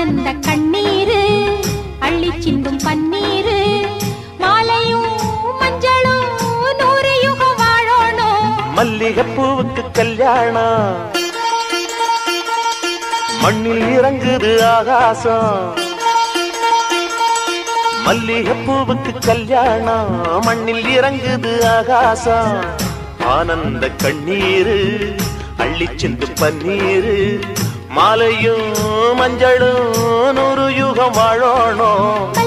ஆனந்த கண்ணீரு அள்ளி சிந்தும் பன்னீரு மாலையும் மஞ்சளும் 100 யுகம் வாழணும். மல்லிகைப்பூவுக்கு கல்யாணம் மண்ணில் இறங்குது ஆகாசம். மல்லிகைப்பூவுக்கு கல்யாணம் மண்ணில் இறங்குது ஆகாசம். ஆனந்த கண்ணீரு அள்ளி சிந்து பன்னீரு மாலையும் மஞ்சளும் 100 யுகம் வாழணும்.